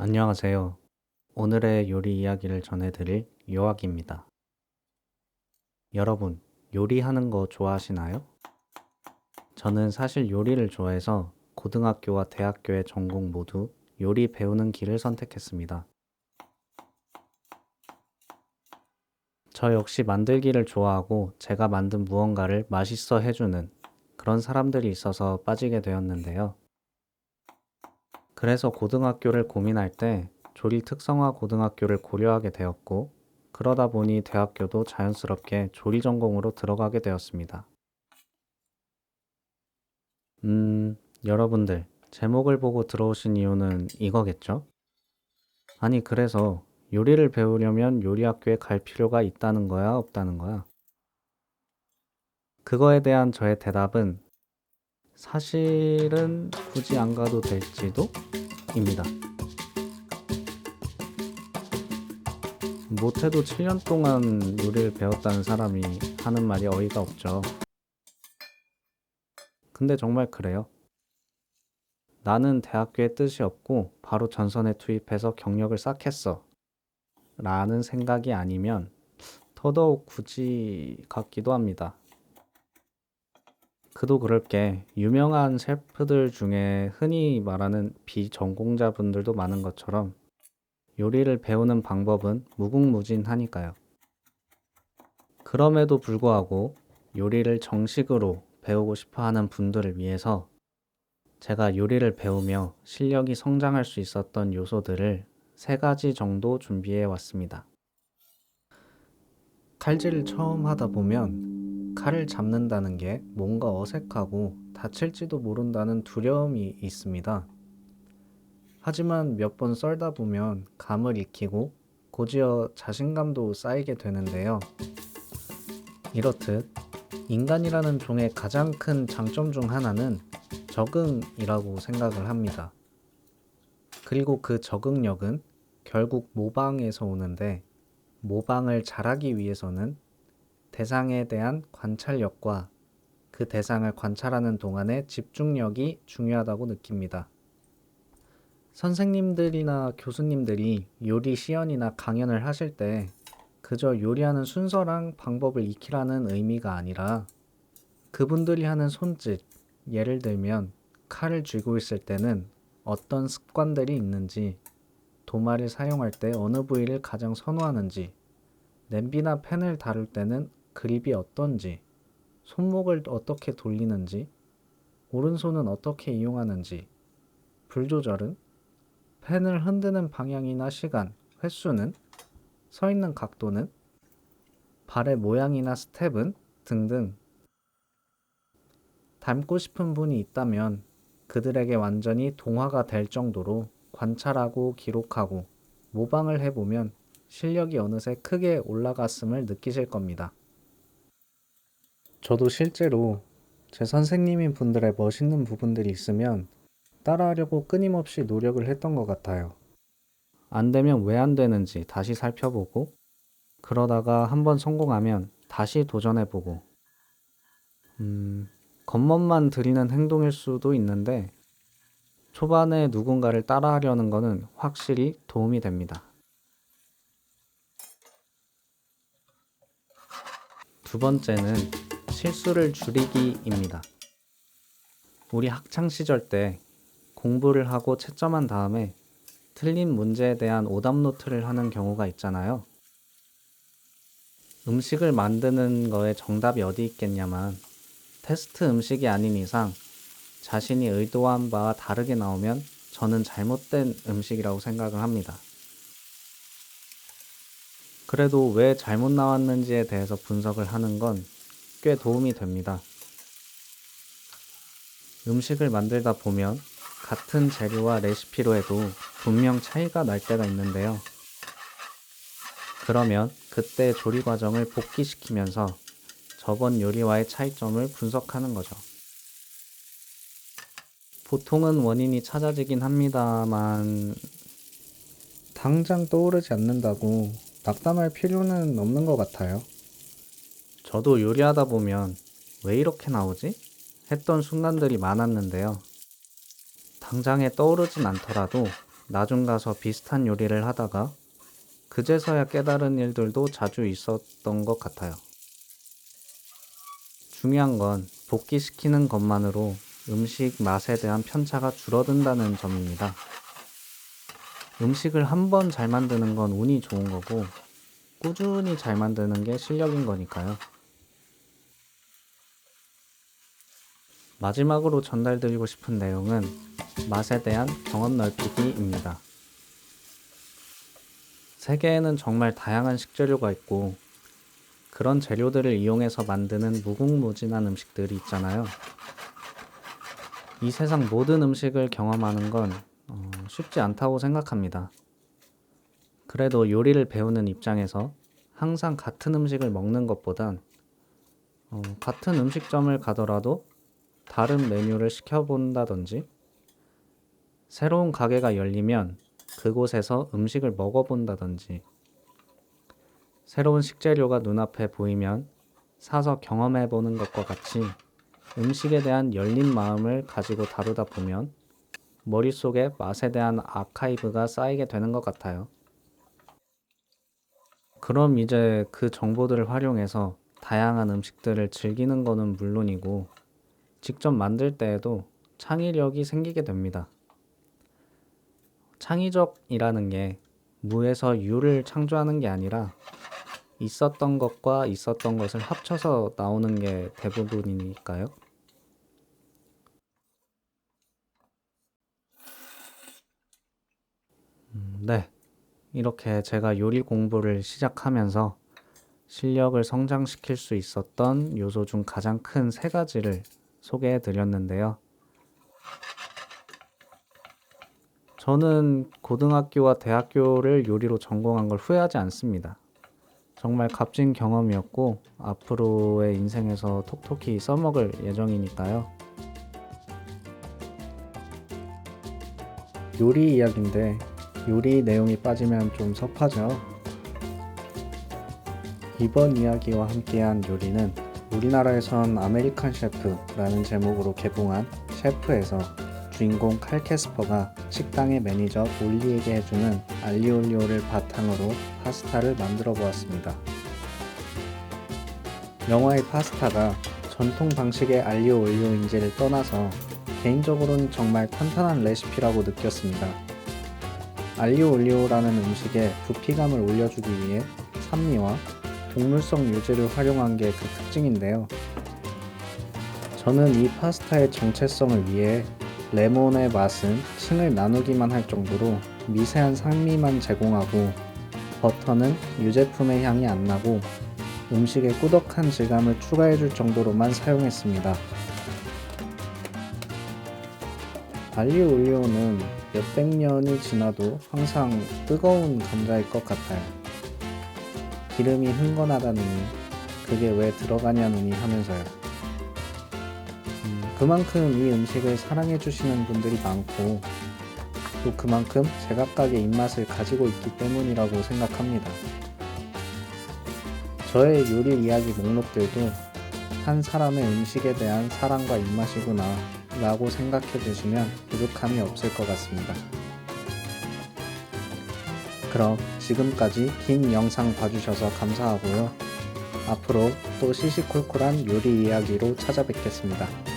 안녕하세요. 오늘의 요리 이야기를 전해드릴 요학입니다. 여러분, 요리하는 거 좋아하시나요? 저는 사실 요리를 좋아해서 고등학교와 대학교의 전공 모두 요리 배우는 길을 선택했습니다. 저 역시 만들기를 좋아하고 제가 만든 무언가를 맛있어 해주는 그런 사람들이 있어서 빠지게 되었는데요. 그래서 고등학교를 고민할 때 조리 특성화 고등학교를 고려하게 되었고, 그러다 보니 대학교도 자연스럽게 조리 전공으로 들어가게 되었습니다. 여러분들, 제목을 보고 들어오신 이유는 이거겠죠? 아니, 그래서 요리를 배우려면 요리학교에 갈 필요가 있다는 거야, 없다는 거야? 그거에 대한 저의 대답은 사실은 굳이 안 가도 될지도? 입니다. 못해도 7년 동안 요리를 배웠다는 사람이 하는 말이 어이가 없죠. 근데 정말 그래요. 나는 대학교에 뜻이 없고 바로 전선에 투입해서 경력을 쌓겠어 라는 생각이 아니면 더더욱 굳이 같기도 합니다. 그도 그럴 게 유명한 셰프들 중에 흔히 말하는 비전공자분들도 많은 것처럼 요리를 배우는 방법은 무궁무진하니까요. 그럼에도 불구하고 요리를 정식으로 배우고 싶어 하는 분들을 위해서 제가 요리를 배우며 실력이 성장할 수 있었던 요소들을 3가지 정도 준비해 왔습니다. 칼질을 처음 하다 보면 칼을 잡는다는 게 뭔가 어색하고 다칠지도 모른다는 두려움이 있습니다. 하지만 몇 번 썰다 보면 감을 익히고 곧이어 자신감도 쌓이게 되는데요. 이렇듯 인간이라는 종의 가장 큰 장점 중 하나는 적응이라고 생각을 합니다. 그리고 그 적응력은 결국 모방에서 오는데, 모방을 잘하기 위해서는 대상에 대한 관찰력과 그 대상을 관찰하는 동안의 집중력이 중요하다고 느낍니다. 선생님들이나 교수님들이 요리 시연이나 강연을 하실 때 그저 요리하는 순서랑 방법을 익히라는 의미가 아니라 그분들이 하는 손짓, 예를 들면 칼을 쥐고 있을 때는 어떤 습관들이 있는지, 도마를 사용할 때 어느 부위를 가장 선호하는지, 냄비나 팬을 다룰 때는 그립이 어떤지, 손목을 어떻게 돌리는지, 오른손은 어떻게 이용하는지, 불 조절은, 팬을 흔드는 방향이나 시간, 횟수는, 서 있는 각도는, 발의 모양이나 스텝은 등등. 닮고 싶은 분이 있다면 그들에게 완전히 동화가 될 정도로 관찰하고 기록하고 모방을 해보면 실력이 어느새 크게 올라갔음을 느끼실 겁니다. 저도 실제로 제 선생님인 분들의 멋있는 부분들이 있으면 따라하려고 끊임없이 노력을 했던 것 같아요. 안 되면 왜 안 되는지 다시 살펴보고, 그러다가 한번 성공하면 다시 도전해보고, 겉멋만 들이는 행동일 수도 있는데 초반에 누군가를 따라하려는 것은 확실히 도움이 됩니다. 2번째는 실수를 줄이기입니다. 우리 학창 시절 때 공부를 하고 채점한 다음에 틀린 문제에 대한 오답 노트를 하는 경우가 있잖아요. 음식을 만드는 거에 정답이 어디 있겠냐만, 테스트 음식이 아닌 이상 자신이 의도한 바와 다르게 나오면 저는 잘못된 음식이라고 생각을 합니다. 그래도 왜 잘못 나왔는지에 대해서 분석을 하는 건 꽤 도움이 됩니다. 음식을 만들다 보면 같은 재료와 레시피로 해도 분명 차이가 날 때가 있는데요. 그러면 그때 조리 과정을 복기시키면서 저번 요리와의 차이점을 분석하는 거죠. 보통은 원인이 찾아지긴 합니다만 당장 떠오르지 않는다고 낙담할 필요는 없는 것 같아요. 저도 요리하다 보면 왜 이렇게 나오지? 했던 순간들이 많았는데요. 당장에 떠오르진 않더라도 나중 가서 비슷한 요리를 하다가 그제서야 깨달은 일들도 자주 있었던 것 같아요. 중요한 건 복기시키는 것만으로 음식 맛에 대한 편차가 줄어든다는 점입니다. 음식을 한 번 잘 만드는 건 운이 좋은 거고 꾸준히 잘 만드는 게 실력인 거니까요. 마지막으로 전달드리고 싶은 내용은 맛에 대한 경험 넓히기입니다. 세계에는 정말 다양한 식재료가 있고 그런 재료들을 이용해서 만드는 무궁무진한 음식들이 있잖아요. 이 세상 모든 음식을 경험하는 건 쉽지 않다고 생각합니다. 그래도 요리를 배우는 입장에서 항상 같은 음식을 먹는 것보단 같은 음식점을 가더라도 다른 메뉴를 시켜본다든지 새로운 가게가 열리면 그곳에서 음식을 먹어본다든지 새로운 식재료가 눈앞에 보이면 사서 경험해보는 것과 같이 음식에 대한 열린 마음을 가지고 다루다 보면 머릿속에 맛에 대한 아카이브가 쌓이게 되는 것 같아요. 그럼 이제 그 정보들을 활용해서 다양한 음식들을 즐기는 거는 물론이고 직접 만들 때에도 창의력이 생기게 됩니다. 창의적이라는 게 무에서 유를 창조하는 게 아니라 있었던 것과 있었던 것을 합쳐서 나오는 게 대부분이니까요. 네. 이렇게 제가 요리 공부를 시작하면서 실력을 성장시킬 수 있었던 요소 중 가장 큰 세 가지를 소개해 드렸는데요. 저는 고등학교와 대학교를 요리로 전공한 걸 후회하지 않습니다. 정말 값진 경험이었고 앞으로의 인생에서 톡톡히 써먹을 예정이니까요. 요리 이야기인데 요리 내용이 빠지면 좀 섭하죠. 이번 이야기와 함께한 요리는 우리나라에선 아메리칸 셰프라는 제목으로 개봉한 셰프에서 주인공 칼 캐스퍼가 식당의 매니저 올리에게 해주는 알리올리오를 바탕으로 파스타를 만들어 보았습니다. 영화의 파스타가 전통 방식의 알리올리오인지를 떠나서 개인적으로는 정말 탄탄한 레시피라고 느꼈습니다. 알리올리오라는 음식에 부피감을 올려주기 위해 산미와 동물성 유지를 활용한 게 그 특징인데요. 저는 이 파스타의 정체성을 위해 레몬의 맛은 층을 나누기만 할 정도로 미세한 산미만 제공하고 버터는 유제품의 향이 안 나고 음식에 꾸덕한 질감을 추가해줄 정도로만 사용했습니다. 알리올리오는 몇백 년이 지나도 항상 뜨거운 감자일 것 같아요. 기름이 흥건하다느니 그게 왜 들어가냐느니 하면서요. 그만큼 이 음식을 사랑해주시는 분들이 많고 또 그만큼 제각각의 입맛을 가지고 있기 때문이라고 생각합니다. 저의 요리 이야기 목록들도 한 사람의 음식에 대한 사랑과 입맛이구나 라고 생각해 주시면 부족함이 없을 것 같습니다. 그럼 지금까지 긴 영상 봐주셔서 감사하고요. 앞으로 또 시시콜콜한 요리 이야기로 찾아뵙겠습니다.